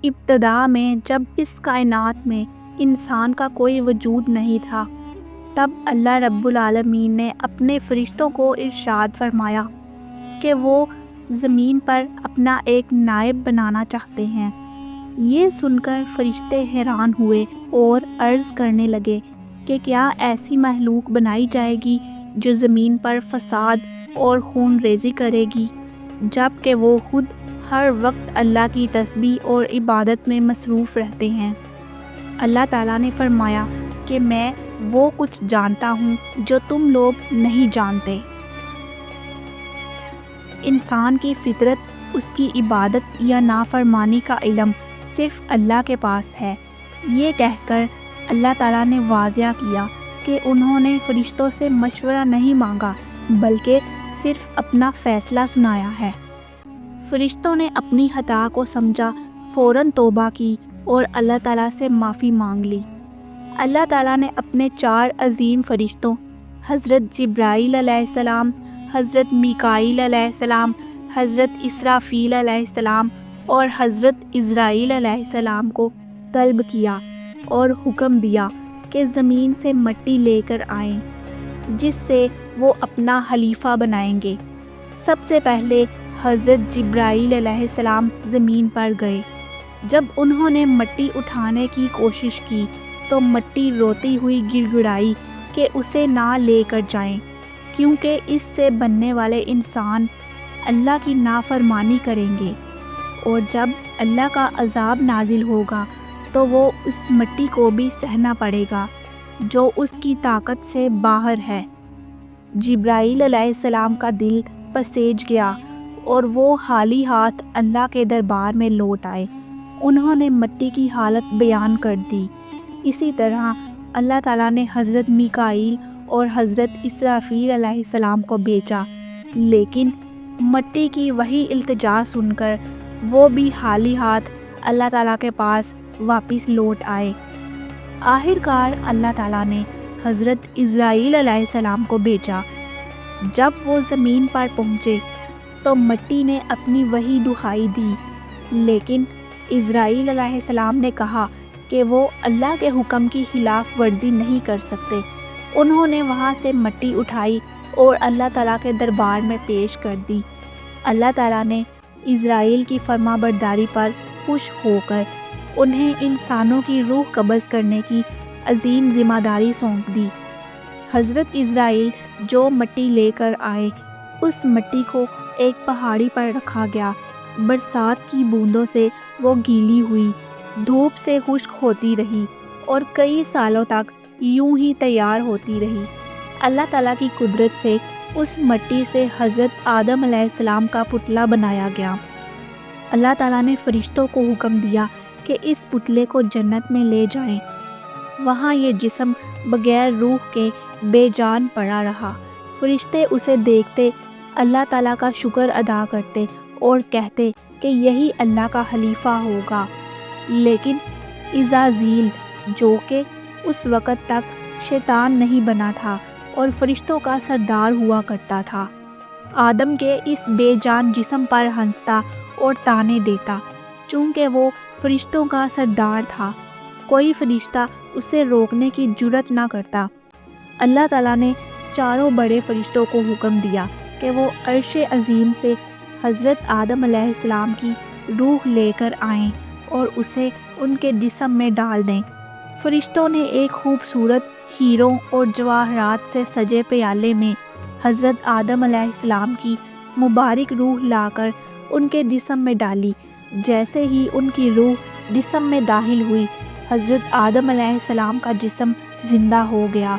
ابتدا میں جب اس کائنات میں انسان کا کوئی وجود نہیں تھا، تب اللہ رب العالمین نے اپنے فرشتوں کو ارشاد فرمایا کہ وہ زمین پر اپنا ایک نائب بنانا چاہتے ہیں۔ یہ سن کر فرشتے حیران ہوئے اور عرض کرنے لگے کہ کیا ایسی مخلوق بنائی جائے گی جو زمین پر فساد اور خون ریزی کرے گی، جب کہ وہ خود ہر وقت اللہ کی تسبیح اور عبادت میں مصروف رہتے ہیں۔ اللہ تعالیٰ نے فرمایا کہ میں وہ کچھ جانتا ہوں جو تم لوگ نہیں جانتے۔ انسان کی فطرت، اس کی عبادت یا نافرمانی کا علم صرف اللہ کے پاس ہے۔ یہ کہہ کر اللہ تعالیٰ نے واضح کیا کہ انہوں نے فرشتوں سے مشورہ نہیں مانگا بلکہ صرف اپنا فیصلہ سنایا ہے۔ فرشتوں نے اپنی خطا کو سمجھا، فوراً توبہ کی اور اللہ تعالیٰ سے معافی مانگ لی۔ اللہ تعالیٰ نے اپنے 4 عظیم فرشتوں حضرت جبرائیل علیہ السلام، حضرت میکائیل علیہ السلام، حضرت اسرافیل علیہ السلام اور حضرت عزرائیل علیہ السلام کو طلب کیا اور حکم دیا کہ زمین سے مٹی لے کر آئیں جس سے وہ اپنا خلیفہ بنائیں گے۔ سب سے پہلے حضرت جبرائیل علیہ السلام زمین پر گئے۔ جب انہوں نے مٹی اٹھانے کی کوشش کی تو مٹی روتی ہوئی گڑگڑائی کہ اسے نہ لے کر جائیں، کیونکہ اس سے بننے والے انسان اللہ کی نافرمانی کریں گے، اور جب اللہ کا عذاب نازل ہوگا تو وہ اس مٹی کو بھی سہنا پڑے گا جو اس کی طاقت سے باہر ہے۔ جبرائیل علیہ السلام کا دل پسیج گیا اور وہ خالی ہاتھ اللہ کے دربار میں لوٹ آئے۔ انہوں نے مٹی کی حالت بیان کر دی۔ اسی طرح اللہ تعالیٰ نے حضرت میکائیل اور حضرت اسرافیل علیہ السلام کو بھیجا، لیکن مٹی کی وہی التجا سن کر وہ بھی خالی ہاتھ اللہ تعالیٰ کے پاس واپس لوٹ آئے۔ آخر کار اللہ تعالیٰ نے حضرت عزرائیل علیہ السلام کو بھیجا۔ جب وہ زمین پر پہنچے تو مٹی نے اپنی وہی دہائی دی، لیکن عزرائیل علیہ السلام نے کہا کہ وہ اللہ کے حکم کی خلاف ورزی نہیں کر سکتے۔ انہوں نے وہاں سے مٹی اٹھائی اور اللہ تعالیٰ کے دربار میں پیش کر دی۔ اللہ تعالیٰ نے عزرائیل کی فرما برداری پر خوش ہو کر انہیں انسانوں کی روح قبض کرنے کی عظیم ذمہ داری سونپ دی۔ حضرت عزرائیل جو مٹی لے کر آئے، اس مٹی کو ایک پہاڑی پر رکھا گیا۔ برسات کی بوندوں سے وہ گیلی ہوئی، دھوپ سے خشک ہوتی رہی اور کئی سالوں تک یوں ہی تیار ہوتی رہی۔ اللہ تعالیٰ کی قدرت سے اس مٹی سے حضرت آدم علیہ السلام کا پتلا بنایا گیا۔ اللہ تعالیٰ نے فرشتوں کو حکم دیا کہ اس پتلے کو جنت میں لے جائیں۔ وہاں یہ جسم بغیر روح کے بے جان پڑا رہا۔ فرشتے اسے دیکھتے، اللہ تعالیٰ کا شکر ادا کرتے اور کہتے کہ یہی اللہ کا خلیفہ ہوگا۔ لیکن عزازیل، جو کہ اس وقت تک شیطان نہیں بنا تھا اور فرشتوں کا سردار ہوا کرتا تھا، آدم کے اس بے جان جسم پر ہنستا اور طعنے دیتا۔ چونکہ وہ فرشتوں کا سردار تھا، کوئی فرشتہ اسے روکنے کی جرات نہ کرتا۔ اللہ تعالیٰ نے 4 بڑے فرشتوں کو حکم دیا کہ وہ عرش عظیم سے حضرت آدم علیہ السلام کی روح لے کر آئیں اور اسے ان کے جسم میں ڈال دیں۔ فرشتوں نے ایک خوبصورت ہیروں اور جواہرات سے سجے پیالے میں حضرت آدم علیہ السلام کی مبارک روح لا کر ان کے جسم میں ڈالی۔ جیسے ہی ان کی روح جسم میں داخل ہوئی، حضرت آدم علیہ السلام کا جسم زندہ ہو گیا۔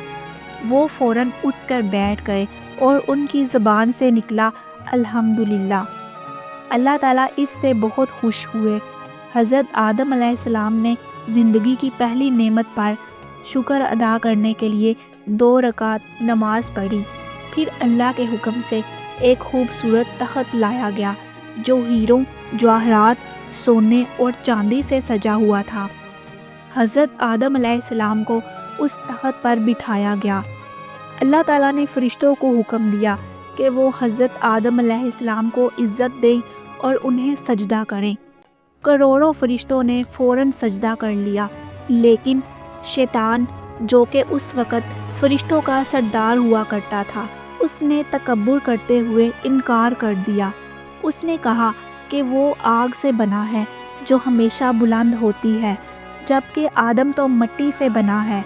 وہ فوراً اٹھ کر بیٹھ گئے اور ان کی زبان سے نکلا الحمدللہ۔ اللہ تعالیٰ اس سے بہت خوش ہوئے۔ حضرت آدم علیہ السلام نے زندگی کی پہلی نعمت پر شکر ادا کرنے کے لیے 2 رکعت نماز پڑھی۔ پھر اللہ کے حکم سے ایک خوبصورت تخت لایا گیا جو ہیروں، جواہرات، سونے اور چاندی سے سجا ہوا تھا۔ حضرت آدم علیہ السلام کو اس تخت پر بٹھایا گیا۔ اللہ تعالیٰ نے فرشتوں کو حکم دیا کہ وہ حضرت آدم علیہ السلام کو عزت دیں اور انہیں سجدہ کریں۔ کروڑوں فرشتوں نے فوراً سجدہ کر لیا، لیکن شیطان جو کہ اس وقت فرشتوں کا سردار ہوا کرتا تھا، اس نے تکبر کرتے ہوئے انکار کر دیا۔ اس نے کہا کہ وہ آگ سے بنا ہے جو ہمیشہ بلند ہوتی ہے، جبکہ آدم تو مٹی سے بنا ہے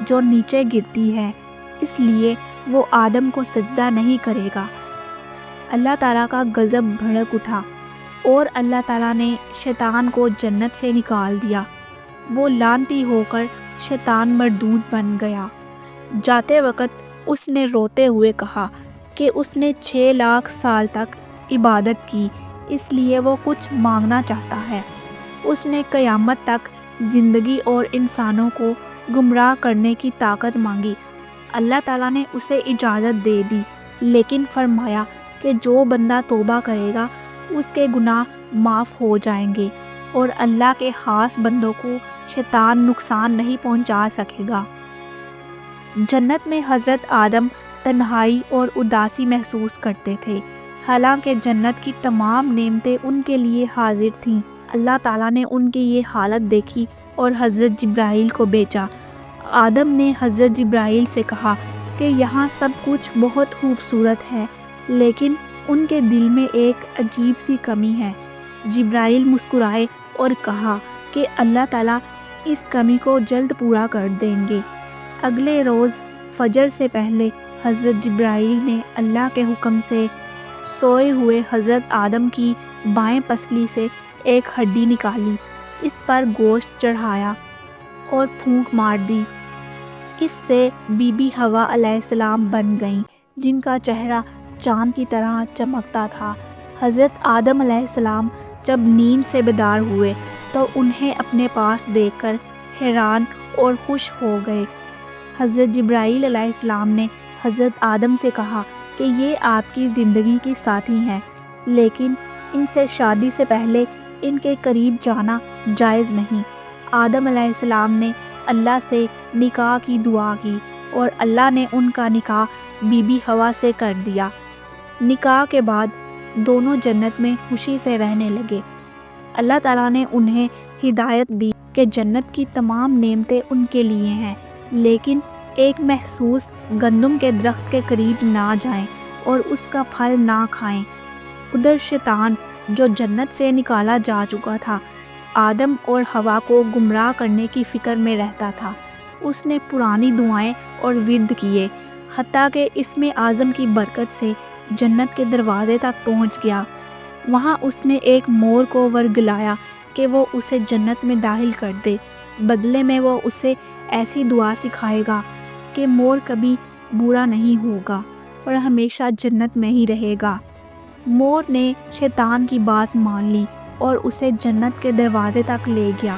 جو نیچے گرتی ہے، اس لیے وہ آدم کو سجدہ نہیں کرے گا۔ اللہ تعالیٰ کا غضب بھڑک اٹھا اور اللہ تعالیٰ نے شیطان کو جنت سے نکال دیا۔ وہ لعنتی ہو کر شیطان مردود بن گیا۔ جاتے وقت اس نے روتے ہوئے کہا کہ اس نے 6 لاکھ سال تک عبادت کی، اس لیے وہ کچھ مانگنا چاہتا ہے۔ اس نے قیامت تک زندگی اور انسانوں کو گمراہ کرنے کی طاقت مانگی۔ اللہ تعالیٰ نے اسے اجازت دے دی، لیکن فرمایا کہ جو بندہ توبہ کرے گا اس کے گناہ معاف ہو جائیں گے، اور اللہ کے خاص بندوں کو شیطان نقصان نہیں پہنچا سکے گا۔ جنت میں حضرت آدم تنہائی اور اداسی محسوس کرتے تھے، حالانکہ جنت کی تمام نعمتیں ان کے لیے حاضر تھیں۔ اللہ تعالیٰ نے ان کی یہ حالت دیکھی اور حضرت جبرائیل کو بھیجا۔ آدم نے حضرت جبرائیل سے کہا کہ یہاں سب کچھ بہت خوبصورت ہے، لیکن ان کے دل میں ایک عجیب سی کمی ہے۔ جبرائیل مسکرائے اور کہا کہ اللہ تعالیٰ اس کمی کو جلد پورا کر دیں گے۔ اگلے روز فجر سے پہلے حضرت جبرائیل نے اللہ کے حکم سے سوئے ہوئے حضرت آدم کی بائیں پسلی سے ایک ہڈی نکالی، اس پر گوشت چڑھایا اور پھونک مار دی۔ اس سے بی بی حوا علیہ السلام بن گئیں، جن کا چہرہ چاند کی طرح چمکتا تھا۔ حضرت آدم علیہ السلام جب نیند سے بیدار ہوئے تو انہیں اپنے پاس دیکھ کر حیران اور خوش ہو گئے۔ حضرت جبرائیل علیہ السلام نے حضرت آدم سے کہا کہ یہ آپ کی زندگی کی ساتھی ہیں، لیکن ان سے شادی سے پہلے ان کے قریب جانا جائز نہیں۔ آدم علیہ السلام نے اللہ سے نکاح کی دعا کی اور اللہ نے ان کا نکاح بی بی حوا سے کر دیا۔ نکاح کے بعد دونوں جنت میں خوشی سے رہنے لگے۔ اللہ تعالیٰ نے انہیں ہدایت دی کہ جنت کی تمام نعمتیں ان کے لیے ہیں، لیکن ایک محسوس گندم کے درخت کے قریب نہ جائیں اور اس کا پھل نہ کھائیں۔ ادھر شیطان جو جنت سے نکالا جا چکا تھا، آدم اور حوا کو گمراہ کرنے کی فکر میں رہتا تھا۔ اس نے پرانی دعائیں اور ورد کیے، حتیٰ کہ اسم اعظم کی برکت سے جنت کے دروازے تک پہنچ گیا۔ وہاں اس نے ایک مور کو ورگلایا کہ وہ اسے جنت میں داخل کر دے، بدلے میں وہ اسے ایسی دعا سکھائے گا کہ مور کبھی برا نہیں ہوگا اور ہمیشہ جنت میں ہی رہے گا۔ مور نے شیطان کی بات مان لی اور اسے جنت کے دروازے تک لے گیا۔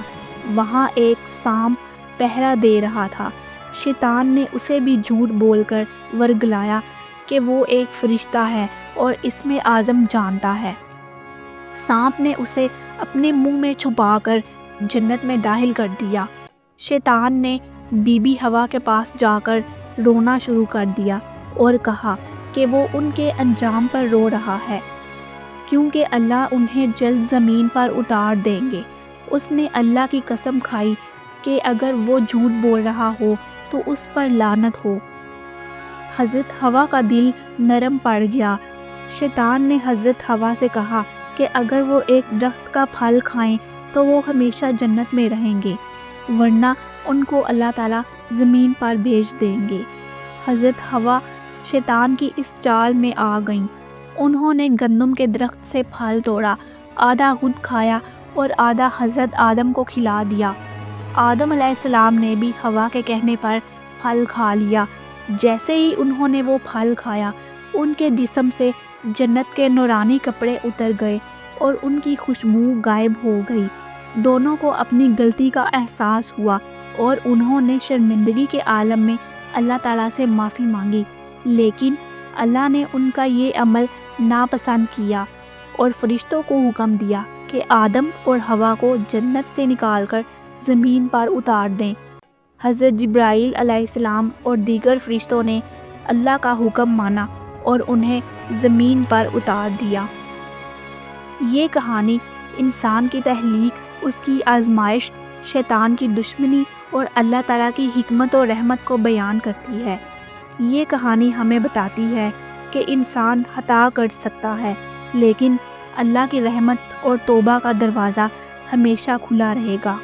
وہاں ایک سانپ پہرا دے رہا تھا۔ شیطان نے اسے بھی جھوٹ بول کر ورگلایا کہ وہ ایک فرشتہ ہے اور اسم اعظم جانتا ہے۔ سانپ نے اسے اپنے منہ میں چھپا کر جنت میں داخل کر دیا۔ شیطان نے بی بی حوا کے پاس جا کر رونا شروع کر دیا اور کہا کہ وہ ان کے انجام پر رو رہا ہے، کیونکہ اللہ انہیں جلد زمین پر اتار دیں گے۔ اس نے اللہ کی قسم کھائی کہ اگر وہ جھوٹ بول رہا ہو تو اس پر لعنت ہو۔ حضرت حوا کا دل نرم پڑ گیا۔ شیطان نے حضرت حوا سے کہا کہ اگر وہ ایک درخت کا پھل کھائیں تو وہ ہمیشہ جنت میں رہیں گے، ورنہ ان کو اللہ تعالیٰ زمین پر بھیج دیں گے۔ حضرت حوا شیطان کی اس چال میں آ گئیں۔ انہوں نے گندم کے درخت سے پھل توڑا، آدھا خود کھایا اور آدھا حضرت آدم کو کھلا دیا۔ آدم علیہ السلام نے بھی حوا کے کہنے پر پھل کھا لیا۔ جیسے ہی انہوں نے وہ پھل کھایا، ان کے جسم سے جنت کے نورانی کپڑے اتر گئے اور ان کی خوشبو غائب ہو گئی۔ دونوں کو اپنی غلطی کا احساس ہوا اور انہوں نے شرمندگی کے عالم میں اللہ تعالیٰ سے معافی مانگی، لیکن اللہ نے ان کا یہ عمل ناپسند کیا اور فرشتوں کو حکم دیا کہ آدم اور حوا کو جنت سے نکال کر زمین پر اتار دیں۔ حضرت جبرائیل علیہ السلام اور دیگر فرشتوں نے اللہ کا حکم مانا اور انہیں زمین پر اتار دیا۔ یہ کہانی انسان کی تخلیق، اس کی آزمائش، شیطان کی دشمنی اور اللہ تعالیٰ کی حکمت و رحمت کو بیان کرتی ہے۔ یہ کہانی ہمیں بتاتی ہے کہ انسان خطا کر سکتا ہے، لیکن اللہ کی رحمت اور توبہ کا دروازہ ہمیشہ کھلا رہے گا۔